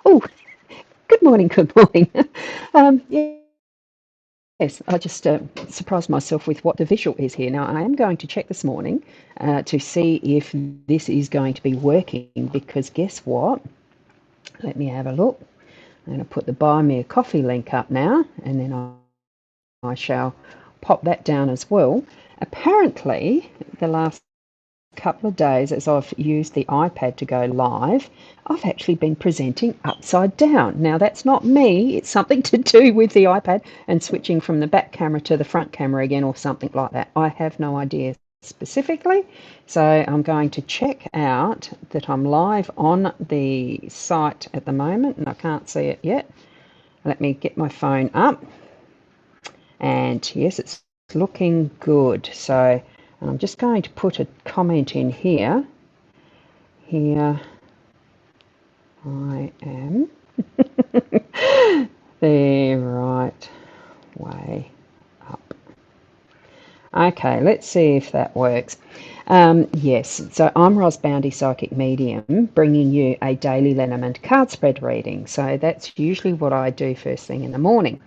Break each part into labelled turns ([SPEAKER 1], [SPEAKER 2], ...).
[SPEAKER 1] Oh, good morning, good morning. Yes, I just surprised myself with what the visual is here. Now, I am going to check this morning to see if this is going to be working because guess what? Let me have a look. I'm going to put the Buy Me a Coffee link up now and then I shall pop that down as well. Apparently, the last couple of days as I've used the iPad to go live, I've actually been presenting upside down. Now, that's not me, it's something to do with the iPad and switching from the back camera to the front camera again or something like that. I have no idea specifically. So I'm going to check out that I'm live on the site at the moment and I can't see it yet. Let me get my phone up. And yes, it's looking good. So I'm just going to put a comment in here. Here I am the right way up. Okay, let's see if that works. Yes, so I'm Ros Bounty Psychic Medium, bringing you a daily Lenormand card spread reading. So that's usually what I do first thing in the morning.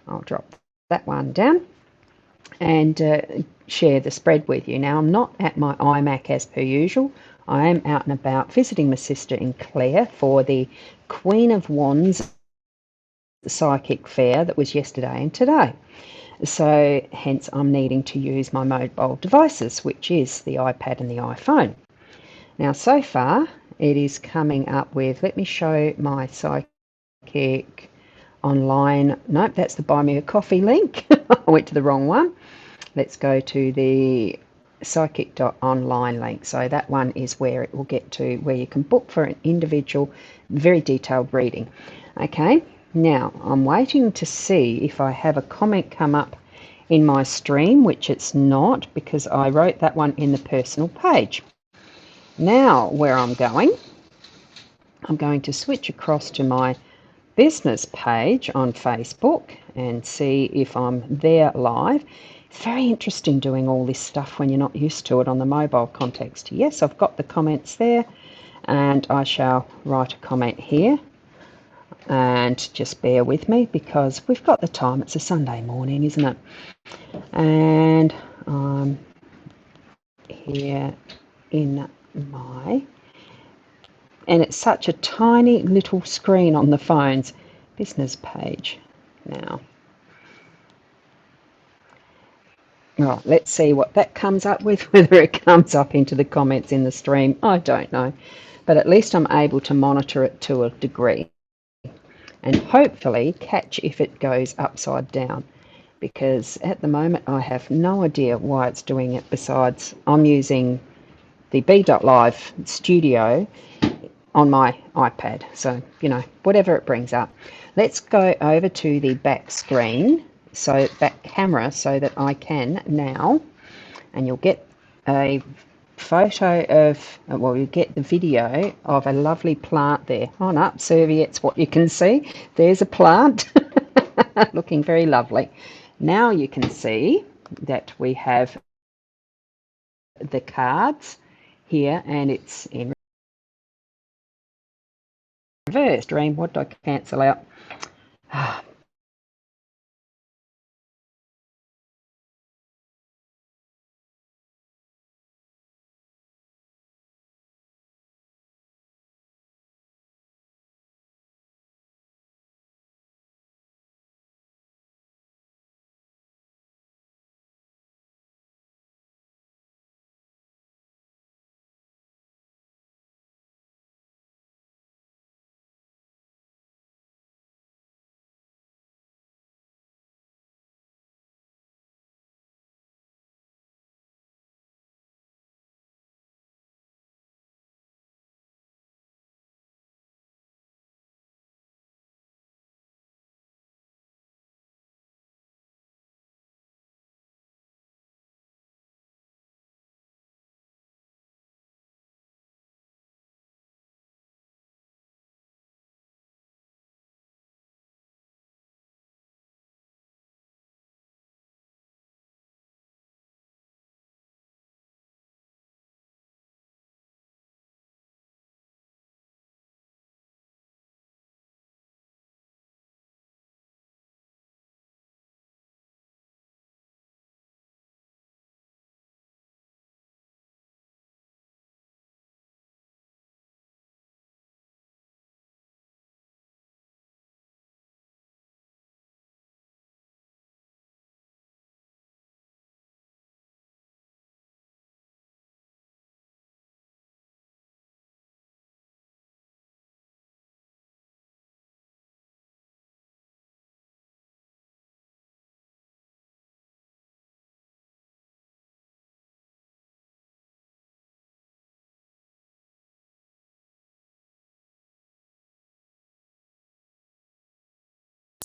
[SPEAKER 1] I'll drop that one down and share the spread with you. Now, I'm not at my iMac as per usual. I am out and about visiting my sister in Clare for the Queen of Wands psychic fair that was yesterday and today. So, hence, I'm needing to use my mobile devices, which is the iPad and the iPhone. Now, so far, it is coming up with, let me show my psychic online. Nope, that's the Buy Me a Coffee link. I went to the wrong one. Let's go to the psychic.online link. So that one is where it will get to where you can book for an individual, very detailed reading. Okay, now I'm waiting to see if I have a comment come up in my stream, which it's not because I wrote that one in the personal page. Now, where I'm going to switch across to my business page on Facebook and see if I'm there live. It's very interesting doing all this stuff when you're not used to it on the mobile context. Yes, I've got the comments there and I shall write a comment here and just bear with me because we've got the time. It's a Sunday morning, isn't it? And I'm here in my, and it's such a tiny little screen on the phone's business page now. Right, let's see what that comes up with, whether it comes up into the comments in the stream. I don't know. But at least I'm able to monitor it to a degree and hopefully catch if it goes upside down. Because at the moment I have no idea why it's doing it besides I'm using the B.Live studio on my iPad. So, whatever it brings up. Let's go over to the back screen, so back camera, so that I can now, and you'll get a photo of, well, you get the video of a lovely plant there. On up, serviettes, what you can see. There's a plant looking very lovely. Now you can see that we have the cards here, and it's in reverse. Dream, what did I cancel out?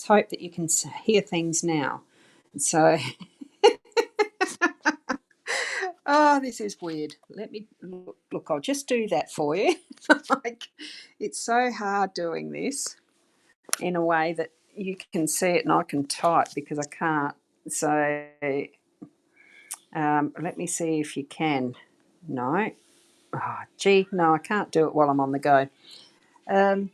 [SPEAKER 1] hope that you can hear things now. So, oh, this is weird. Let me look. I'll just do that for you. Like, it's so hard doing this in a way that you can see it and I can type because I can't. So, let me see if you can. No. Oh, gee, no, I can't do it while I'm on the go. At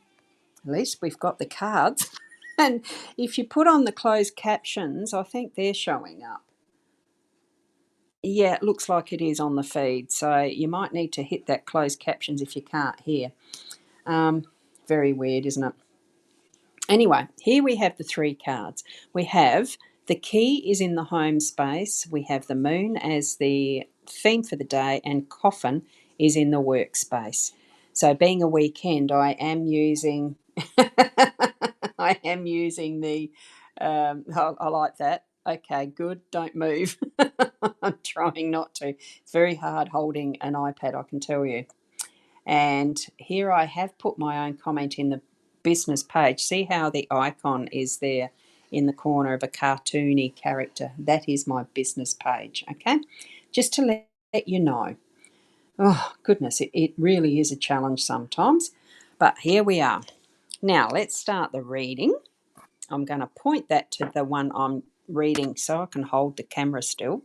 [SPEAKER 1] least we've got the cards. And if you put on the closed captions, I think they're showing up. Yeah, it looks like it is on the feed. So you might need to hit that closed captions if you can't hear. Very weird, isn't it? Anyway, here we have the three cards. We have the key is in the home space. We have the moon as the theme for the day, and coffin is in the workspace. So being a weekend, I am using I am using the I like that. Okay, good. Don't move. I'm trying not to. It's very hard holding an iPad, I can tell you. And here I have put my own comment in the business page. See how the icon is there in the corner of a cartoony character? That is my business page, okay? Just to let you know. Oh, goodness, it really is a challenge sometimes. But here we are. Now, let's start the reading. I'm going to point that to the one I'm reading so I can hold the camera still,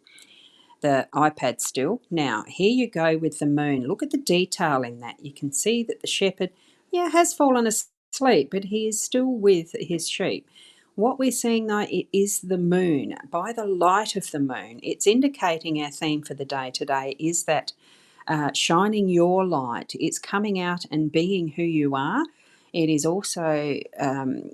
[SPEAKER 1] the iPad still. Now, here you go with the moon. Look at the detail in that. You can see that the shepherd, has fallen asleep, but he is still with his sheep. What we're seeing though, it is the moon. By the light of the moon, it's indicating our theme for the day today is that shining your light. It's coming out and being who you are. It is also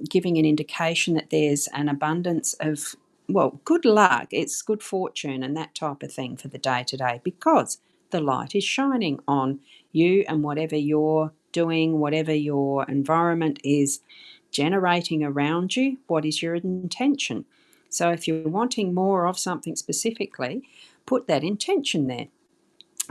[SPEAKER 1] giving an indication that there's an abundance of, well, good luck. It's good fortune and that type of thing for the day today because the light is shining on you and whatever you're doing, whatever your environment is generating around you, what is your intention? So if you're wanting more of something specifically, put that intention there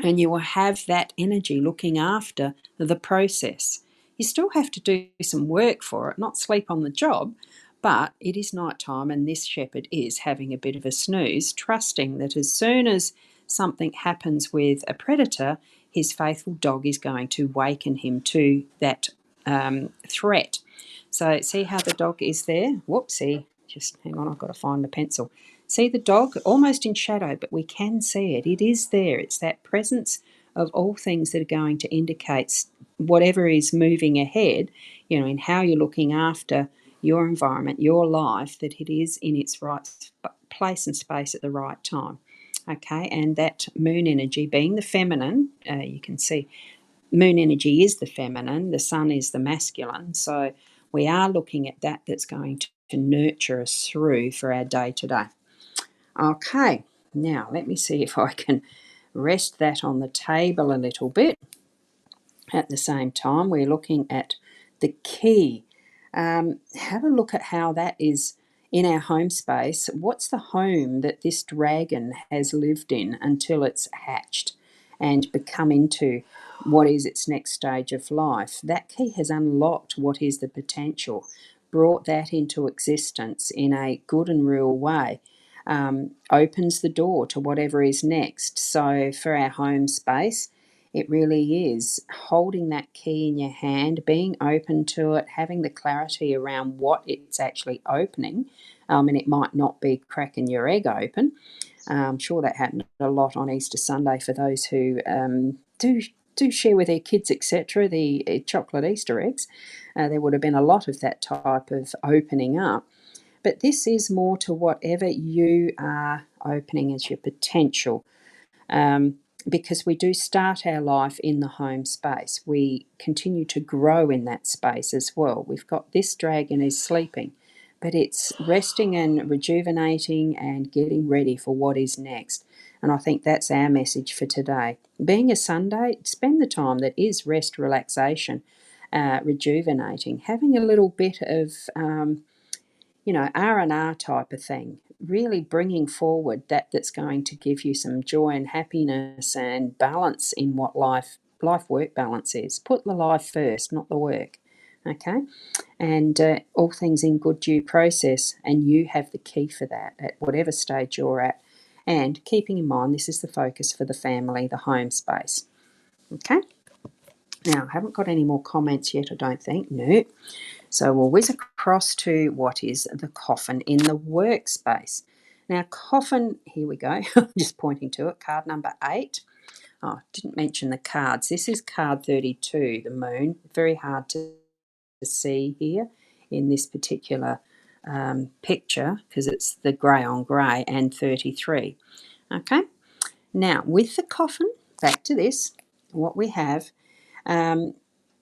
[SPEAKER 1] and you will have that energy looking after the process. You still have to do some work for it, not sleep on the job, but it is night time and this shepherd is having a bit of a snooze, trusting that as soon as something happens with a predator, his faithful dog is going to waken him to that threat. So see how the dog is there? Whoopsie, just hang on, I've got to find the pencil. See the dog almost in shadow, but we can see it. It is there. It's that presence of all things that are going to indicate whatever is moving ahead, in how you're looking after your environment, your life, that it is in its right place and space at the right time. Okay, and that moon energy being the feminine, you can see moon energy is the feminine, the sun is the masculine. So we are looking at that that's going to nurture us through for our day to day. Okay, now let me see if I can rest that on the table a little bit. At the same time, we're looking at the key. Have a look at how that is in our home space. What's the home that this dragon has lived in until it's hatched and become into what is its next stage of life? That key has unlocked what is the potential, brought that into existence in a good and real way. Opens the door to whatever is next. So for our home space, it really is holding that key in your hand, being open to it, having the clarity around what it's actually opening. And it might not be cracking your egg open. I'm sure that happened a lot on Easter Sunday for those who do share with their kids, etc., the chocolate Easter eggs. There would have been a lot of that type of opening up. But this is more to whatever you are opening as your potential. Because we do start our life in the home space. We continue to grow in that space as well. We've got this dragon is sleeping, but it's resting and rejuvenating and getting ready for what is next. And I think that's our message for today. Being a Sunday, spend the time that is rest, relaxation, rejuvenating, having a little bit of R&R type of thing, really bringing forward that's going to give you some joy and happiness and balance in what life work balance is. Put the life first, not the work. okay? And all things in good due process, and you have the key for that at whatever stage you're at. And keeping in mind, this is the focus for the family, the home space, okay? Now, I haven't got any more comments yet, I don't think. No. So we'll whiz across to what is the coffin in the workspace. Now, coffin, here we go. Just pointing to it, card number 8. Oh, didn't mention the cards. This is card 32, the moon. Very hard to see here in this particular picture because it's the grey on grey, and 33. Okay, now with the coffin, back to this, what we have, um,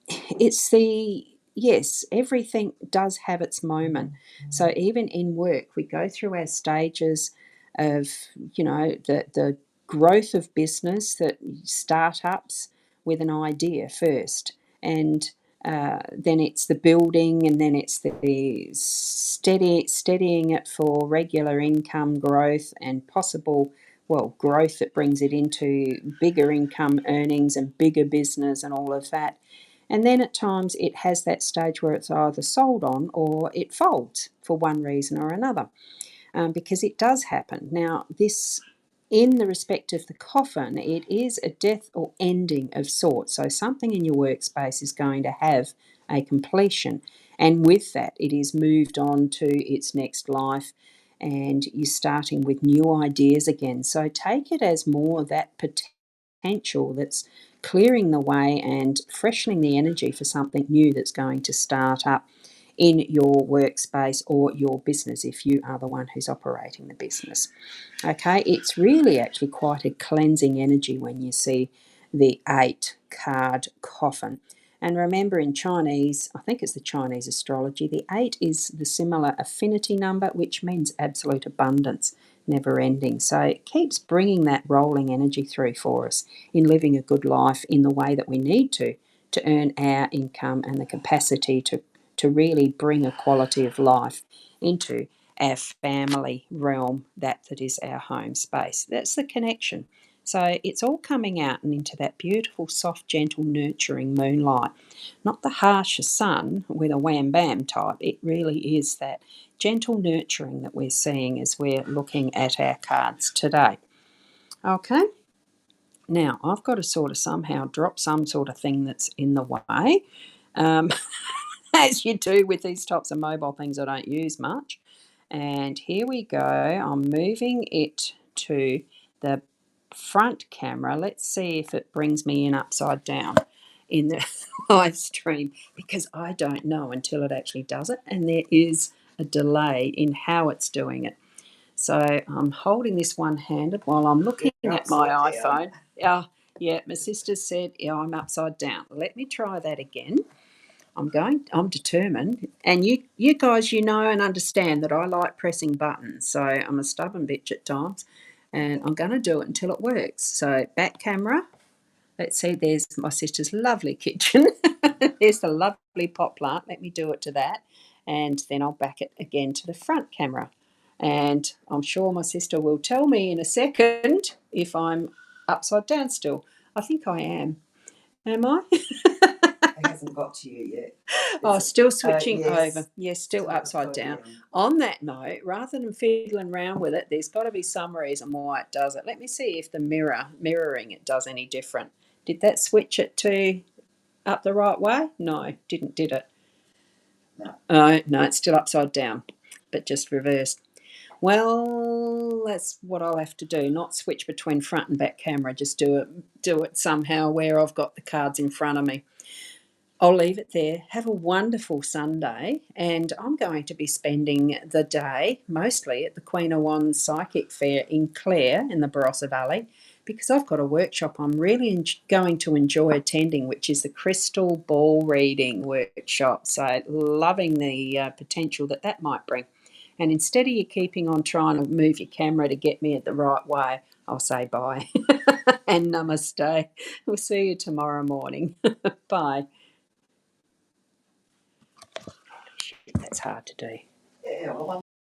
[SPEAKER 1] it's the, yes, everything does have its moment. So even in work, we go through our stages of, the growth of business, that startups with an idea first, and then it's the building, and then it's the steadying it for regular income growth and possible, well, growth that brings it into bigger income earnings and bigger business and all of that. And then at times it has that stage where it's either sold on or it folds for one reason or another, because it does happen. Now, this, in the respect of the coffin, it is a death or ending of sorts. So something in your workspace is going to have a completion. And with that, it is moved on to its next life, and you're starting with new ideas again. So take it as more that potential that's clearing the way and freshening the energy for something new that's going to start up in your workspace or your business if you are the one who's operating the business. Okay, it's really actually quite a cleansing energy when you see the 8 card coffin. And remember, in Chinese, I think it's the Chinese astrology, the 8 is the similar affinity number, which means absolute abundance, never ending. So it keeps bringing that rolling energy through for us in living a good life in the way that we need to earn our income and the capacity to really bring a quality of life into our family realm, that is our home space. That's the connection. So it's all coming out and into that beautiful, soft, gentle, nurturing moonlight. Not the harsh sun with a wham bam type. It really is that gentle nurturing that we're seeing as we're looking at our cards today. Okay. Now, I've got to sort of somehow drop some sort of thing that's in the way. As you do with these types of mobile things I don't use much. And here we go. I'm moving it to the front camera. Let's see if it brings me in upside down in the live stream, because I don't know until it actually does it, and there is a delay in how it's doing it. So I'm holding this one-handed while I'm looking at my iPhone. Yeah, my sister said, yeah, I'm upside down. Let me try that again. I'm determined. And you guys, and understand that I like pressing buttons. So I'm a stubborn bitch at times, and I'm going to do it until it works. So back camera. Let's see, there's my sister's lovely kitchen. There's the lovely pot plant. Let me do it to that. And then I'll back it again to the front camera. And I'm sure my sister will tell me in a second if I'm upside down still. I think I am. Am I?
[SPEAKER 2] It hasn't got to you yet.
[SPEAKER 1] Still switching
[SPEAKER 2] yes.
[SPEAKER 1] over. Yes, still upside down. On that note, rather than fiddling around with it, there's got to be some reason why it does it. Let me see if the mirroring it does any different. Did that switch it to up the right way? No, did it?
[SPEAKER 2] No.
[SPEAKER 1] No, it's still upside down, but just reversed. Well, that's what I'll have to do. Not switch between front and back camera. Just do it somehow where I've got the cards in front of me. I'll leave it there. Have a wonderful Sunday, and I'm going to be spending the day mostly at the Queen of Wands Psychic Fair in Clare in the Barossa Valley, because I've got a workshop I'm really going to enjoy attending, which is the Crystal Ball Reading Workshop. So loving the potential that might bring. And instead of you keeping on trying to move your camera to get me at the right way, I'll say bye and namaste. We'll see you tomorrow morning. Bye. That's hard to do.
[SPEAKER 2] Yeah, well,